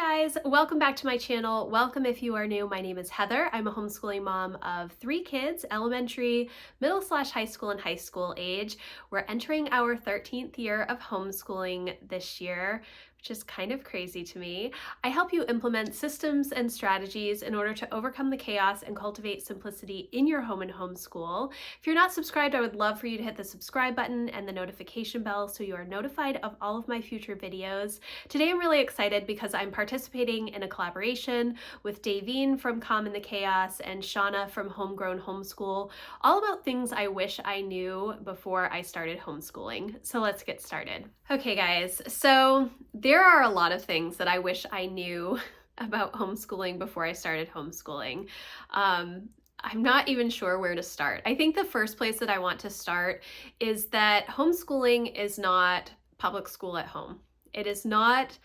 Hi guys, welcome back to my channel. Welcome if you are new. My name is Heather. I'm a homeschooling mom of 3 kids, elementary, middle/high school, and high school age. We're entering our 13th year of homeschooling this year, which is kind of crazy to me. I help you implement systems and strategies in order to overcome the chaos and cultivate simplicity in your home and homeschool. If you're not subscribed, I would love for you to hit the subscribe button and the notification bell so you are notified of all of my future videos. Today I'm really excited because I'm participating in a collaboration with Davine from Calm in the Chaos and Shauna from Homegrown Homeschool, all about things I wish I knew before I started homeschooling. So let's get started. Okay guys, so there are a lot of things that I wish I knew about homeschooling before I started homeschooling. I'm not even sure where to start. I think the first place that I want to start is that homeschooling is not public school at home. It's not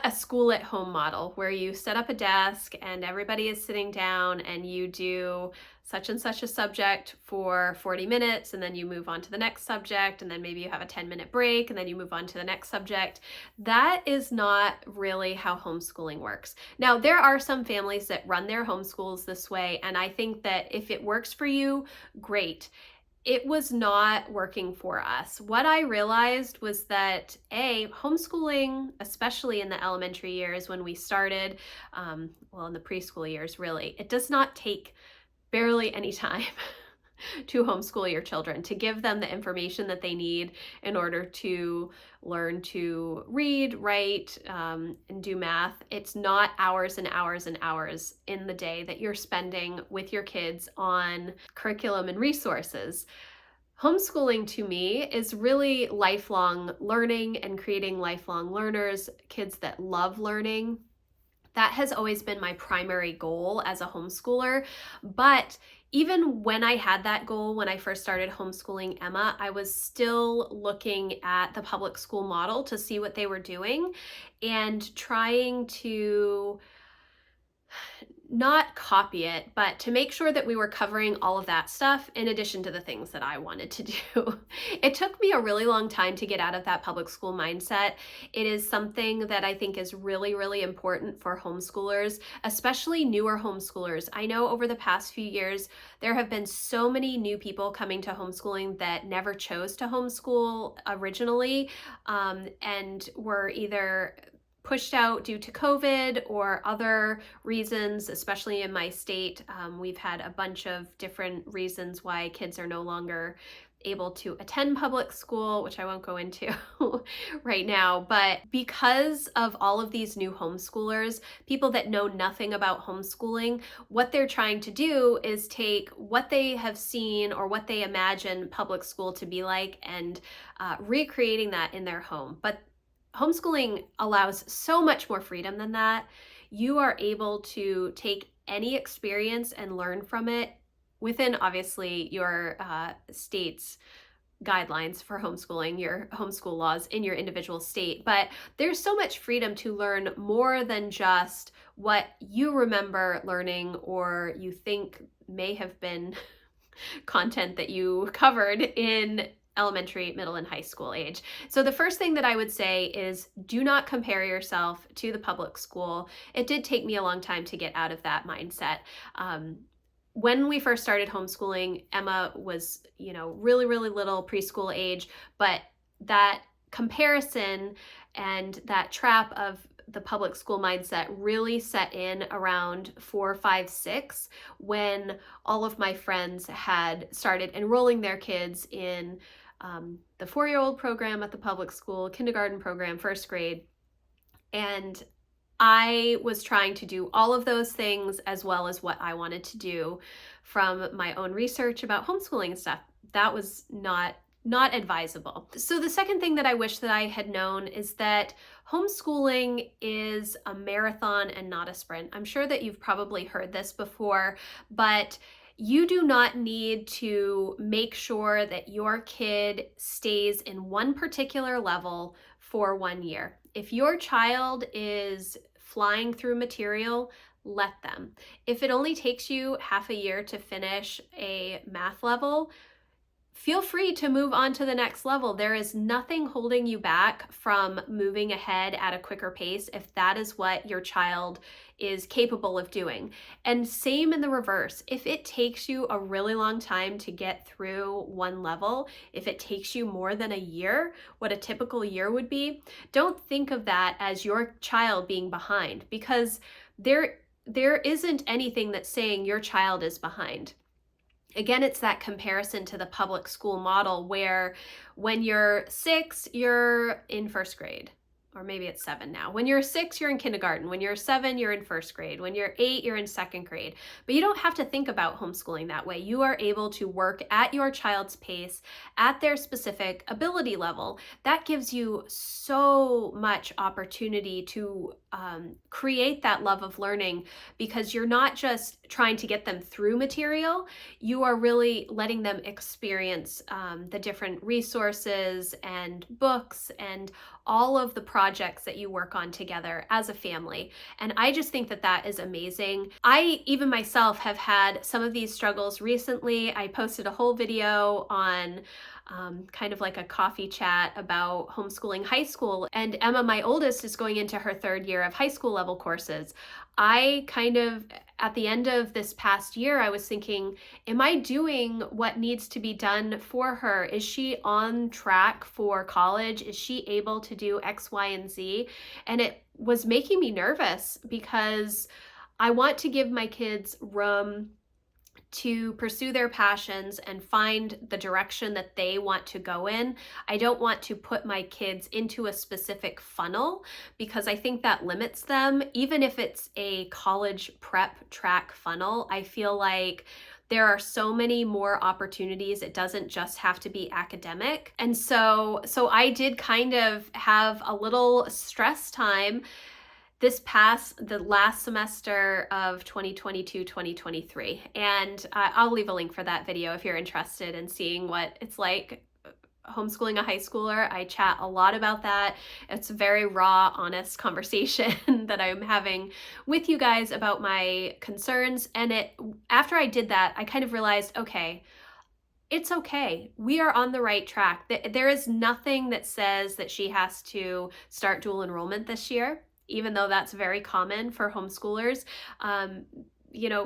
a school at home model where you set up a desk and everybody is sitting down and you do such and such a subject for 40 minutes and then you move on to the next subject and then maybe you have a 10-minute break and then you move on to the next subject. That is not really how homeschooling works. Now, there are some families that run their homeschools this way, and I think that if it works for you, great. It was not working for us. What I realized was that homeschooling, especially in the elementary years when we started, in the preschool years really, it does not take barely any time to homeschool your children, to give them the information that they need in order to learn to read, write, and do math. It's not hours and hours and hours in the day that you're spending with your kids on curriculum and resources. Homeschooling to me is really lifelong learning and creating lifelong learners, kids that love learning. That has always been my primary goal as a homeschooler. But even when I had that goal, when I first started homeschooling Emma, I was still looking at the public school model to see what they were doing and trying to not copy it, but to make sure that we were covering all of that stuff in addition to the things that I wanted to do. It took me a really long time to get out of that public school mindset. It is something that I think is really, really important for homeschoolers, especially newer homeschoolers. I know over the past few years, there have been so many new people coming to homeschooling that never chose to homeschool originally, and were either pushed out due to COVID or other reasons, especially in my state. We've had a bunch of different reasons why kids are no longer able to attend public school, which I won't go into right now. But because of all of these new homeschoolers, people that know nothing about homeschooling, what they're trying to do is take what they have seen or what they imagine public school to be like and recreating that in their home. But homeschooling allows so much more freedom than that. You are able to take any experience and learn from it within, obviously, your state's guidelines for homeschooling, your homeschool laws in your individual state. But there's so much freedom to learn more than just what you remember learning or you think may have been content that you covered in elementary, middle, and high school age. So the first thing that I would say is do not compare yourself to the public school. It did take me a long time to get out of that mindset. When we first started homeschooling, Emma was, really, really little, preschool age, but that comparison and that trap of the public school mindset really set in around 4, 5, 6, when all of my friends had started enrolling their kids in the 4-year-old program at the public school, kindergarten program, first grade. And I was trying to do all of those things as well as what I wanted to do from my own research about homeschooling and stuff. That was not advisable. So the second thing that I wish that I had known is that homeschooling is a marathon and not a sprint. I'm sure that you've probably heard this before, but you do not need to make sure that your kid stays in one particular level for 1 year. If your child is flying through material, let them. If it only takes you half a year to finish a math level, feel free to move on to the next level. There is nothing holding you back from moving ahead at a quicker pace if that is what your child is capable of doing. And same in the reverse. If it takes you a really long time to get through one level, if it takes you more than a year, what a typical year would be, don't think of that as your child being behind, because there isn't anything that's saying your child is behind. Again, it's that comparison to the public school model where when you're 6, you're in first grade. Or maybe it's 7 now. When you're 6, you're in kindergarten. When you're 7, you're in first grade. When you're 8, you're in second grade. But you don't have to think about homeschooling that way. You are able to work at your child's pace, at their specific ability level. That gives you so much opportunity to create that love of learning, because you're not just trying to get them through material, you are really letting them experience the different resources and books and all of the projects that you work on together as a family. And I just think that that is amazing. I even myself have had some of these struggles recently. I posted a whole video on kind of like a coffee chat about homeschooling high school. And Emma, my oldest, is going into her 3rd year of high school level courses. I kind of, at the end of this past year, I was thinking, am I doing what needs to be done for her? Is she on track for college? Is she able to do X, Y, and Z? And it was making me nervous because I want to give my kids room to pursue their passions and find the direction that they want to go in. I don't want to put my kids into a specific funnel, because I think that limits them. Even if it's a college prep track funnel, I feel like there are so many more opportunities. It doesn't just have to be academic. And so I did kind of have a little stress time the last semester of 2022-2023. And I'll leave a link for that video if you're interested in seeing what it's like homeschooling a high schooler. I chat a lot about that. It's a very raw, honest conversation that I'm having with you guys about my concerns. And after I did that, I kind of realized, okay, it's okay. We are on the right track. There is nothing that says that she has to start dual enrollment this year, even though that's very common for homeschoolers.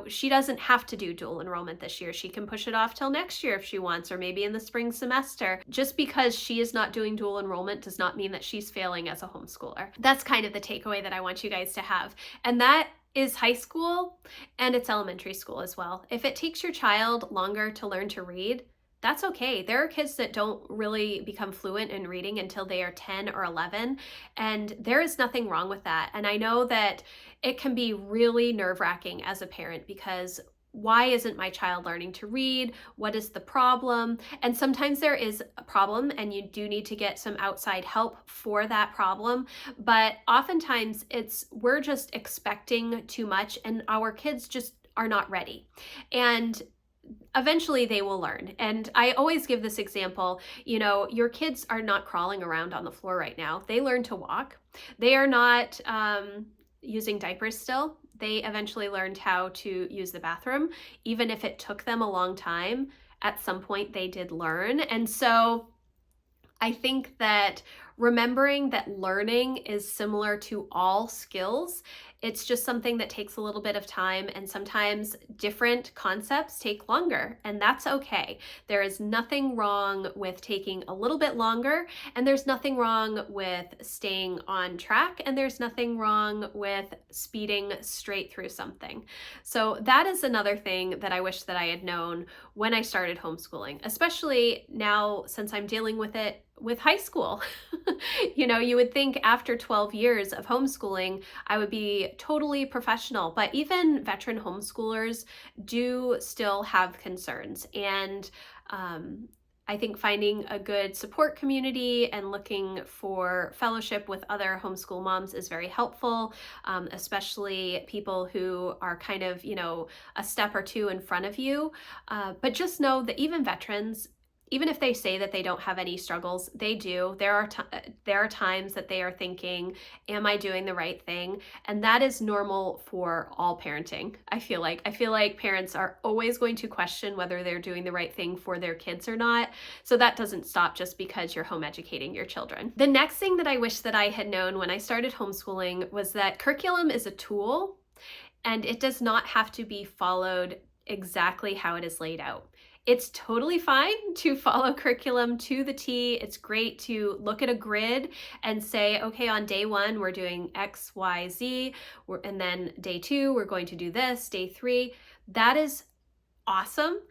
She doesn't have to do dual enrollment this year. She can push it off till next year if she wants, or maybe in the spring semester. Just because she is not doing dual enrollment does not mean that she's failing as a homeschooler. That's kind of the takeaway that I want you guys to have. And that is high school, and it's elementary school as well. If it takes your child longer to learn to read, that's okay. There are kids that don't really become fluent in reading until they are 10 or 11, and there is nothing wrong with that. And I know that it can be really nerve-wracking as a parent, because why isn't my child learning to read? What is the problem? And sometimes there is a problem and you do need to get some outside help for that problem. But oftentimes we're just expecting too much, and our kids just are not ready. And eventually they will learn. And I always give this example, your kids are not crawling around on the floor right now. They learn to walk. They are not using diapers still. They eventually learned how to use the bathroom. Even if it took them a long time, at some point they did learn. And so I think that remembering that learning is similar to all skills, it's just something that takes a little bit of time, and sometimes different concepts take longer, and that's okay. There is nothing wrong with taking a little bit longer, and there's nothing wrong with staying on track, and there's nothing wrong with speeding straight through something. So that is another thing that I wish that I had known when I started homeschooling, especially now since I'm dealing with it with high school. You would think after 12 years of homeschooling, I would be totally professional, but even veteran homeschoolers do still have concerns. And I think finding a good support community and looking for fellowship with other homeschool moms is very helpful, especially people who are kind of, a step or two in front of you. But just know that even veterans, even if they say that they don't have any struggles, they do. There are times that they are thinking, am I doing the right thing? And that is normal for all parenting. I feel like parents are always going to question whether they're doing the right thing for their kids or not. So that doesn't stop just because you're home educating your children. The next thing that I wish that I had known when I started homeschooling was that curriculum is a tool and it does not have to be followed exactly how it is laid out. It's totally fine to follow curriculum to the T. It's great to look at a grid and say, okay, on day 1, we're doing X, Y, Z, and then day 2, we're going to do this, day 3. That is awesome.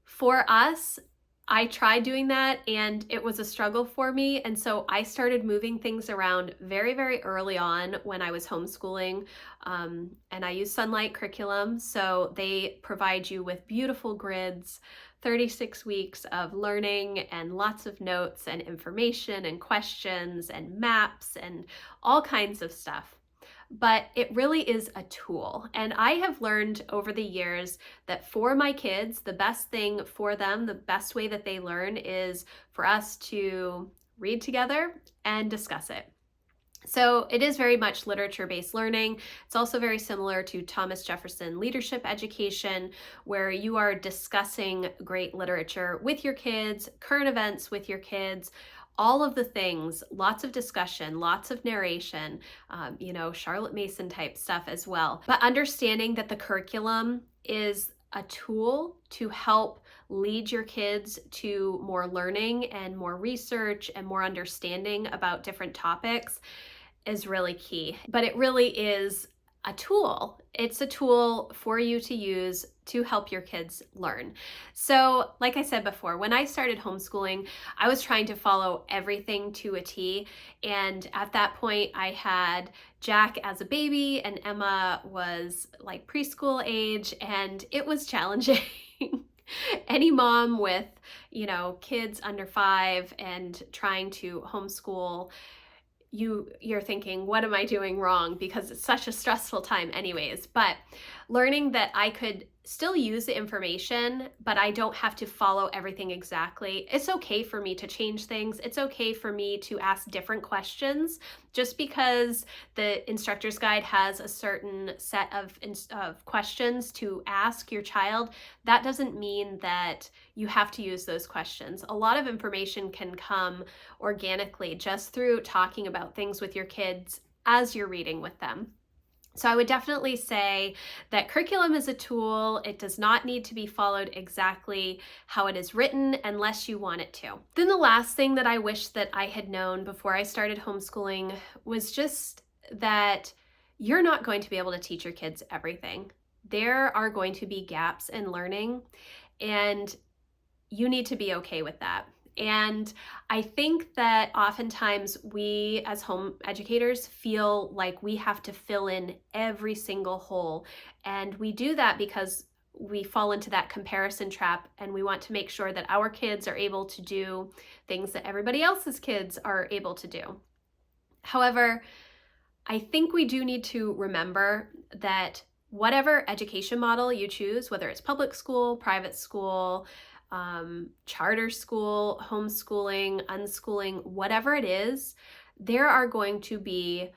For us, I tried doing that and it was a struggle for me. And so I started moving things around very, very early on when I was homeschooling. And I use Sunlight curriculum. So they provide you with beautiful grids, 36 weeks of learning and lots of notes and information and questions and maps and all kinds of stuff. But it really is a tool. And I have learned over the years that for my kids, the best thing for them, the best way that they learn is for us to read together and discuss it. So it is very much literature-based learning. It's also very similar to Thomas Jefferson leadership education, where you are discussing great literature with your kids, current events with your kids, all of the things, lots of discussion, lots of narration, Charlotte Mason type stuff as well. But understanding that the curriculum is a tool to help lead your kids to more learning and more research and more understanding about different topics is really key. But it really is a tool. It's a tool for you to use to help your kids learn. So, like I said before, when I started homeschooling, I was trying to follow everything to a T. And at that point, I had Jack as a baby and Emma was like preschool age, and it was challenging. Any mom with, kids under 5 and trying to homeschool, you're thinking, what am I doing wrong? Because it's such a stressful time anyways. But learning that I could still use the information, but I don't have to follow everything exactly. It's okay for me to change things. It's okay for me to ask different questions. Just because the instructor's guide has a certain set of questions to ask your child, that doesn't mean that you have to use those questions. A lot of information can come organically just through talking about things with your kids as you're reading with them. So I would definitely say that curriculum is a tool. It does not need to be followed exactly how it is written unless you want it to. Then the last thing that I wish that I had known before I started homeschooling was just that you're not going to be able to teach your kids everything. There are going to be gaps in learning, and you need to be okay with that. And I think that oftentimes we as home educators feel like we have to fill in every single hole. And we do that because we fall into that comparison trap and we want to make sure that our kids are able to do things that everybody else's kids are able to do. However, I think we do need to remember that whatever education model you choose, whether it's public school, private school, charter school, homeschooling, unschooling, whatever it is, there are going to be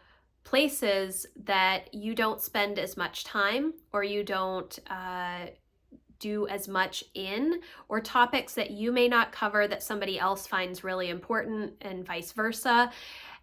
places that you don't spend as much time or you don't do as much in, or topics that you may not cover that somebody else finds really important, and vice versa.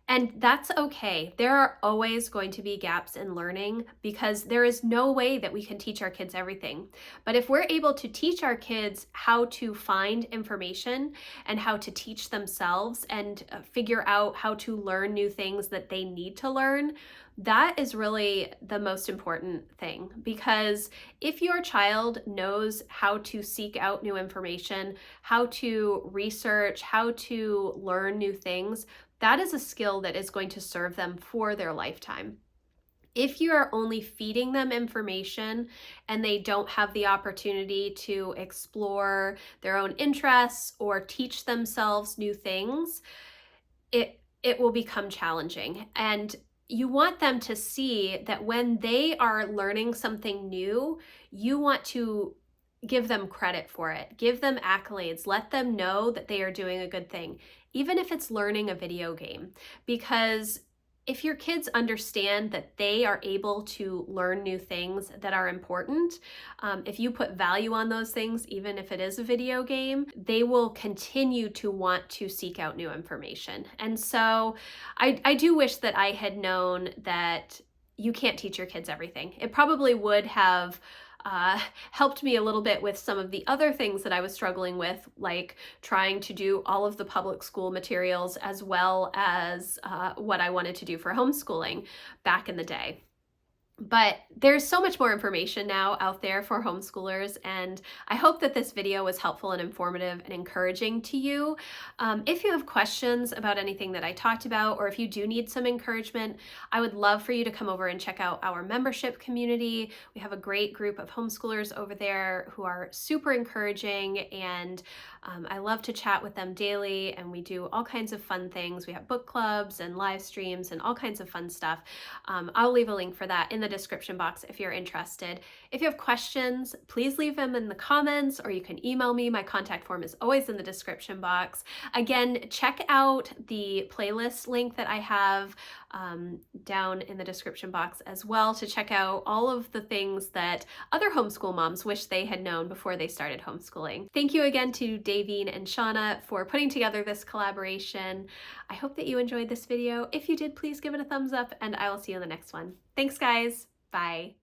And that's okay. There are always going to be gaps in learning because there is no way that we can teach our kids everything. But if we're able to teach our kids how to find information and how to teach themselves and figure out how to learn new things that they need to learn, that is really the most important thing. Because if your child knows how to seek out new information, how to research, how to learn new things, that is a skill that is going to serve them for their lifetime. If you are only feeding them information and they don't have the opportunity to explore their own interests or teach themselves new things, it will become challenging. And you want them to see that when they are learning something new, you want to give them credit for it. Give them accolades. Let them know that they are doing a good thing, even if it's learning a video game. Because if your kids understand that they are able to learn new things that are important, if you put value on those things, even if it is a video game, they will continue to want to seek out new information. And so I do wish that I had known that you can't teach your kids everything. It probably would have helped me a little bit with some of the other things that I was struggling with, like trying to do all of the public school materials as well as what I wanted to do for homeschooling back in the day. But there's so much more information now out there for homeschoolers, and I hope that this video was helpful and informative and encouraging to you. If you have questions about anything that I talked about, or if you do need some encouragement, I would love for you to come over and check out our membership community. We have a great group of homeschoolers over there who are super encouraging, and I love to chat with them daily, and we do all kinds of fun things. We have book clubs and live streams and all kinds of fun stuff. I'll leave a link for that in the description box if you're interested. If you have questions, please leave them in the comments, or you can email me. My contact form is always in the description box. Again, check out the playlist link that I have down in the description box as well, to check out all of the things that other homeschool moms wish they had known before they started homeschooling. Thank you again to Davine and Shauna for putting together this collaboration. I hope that you enjoyed this video. If you did, please give it a thumbs up, and I will see you in the next one. Thanks, guys. Bye.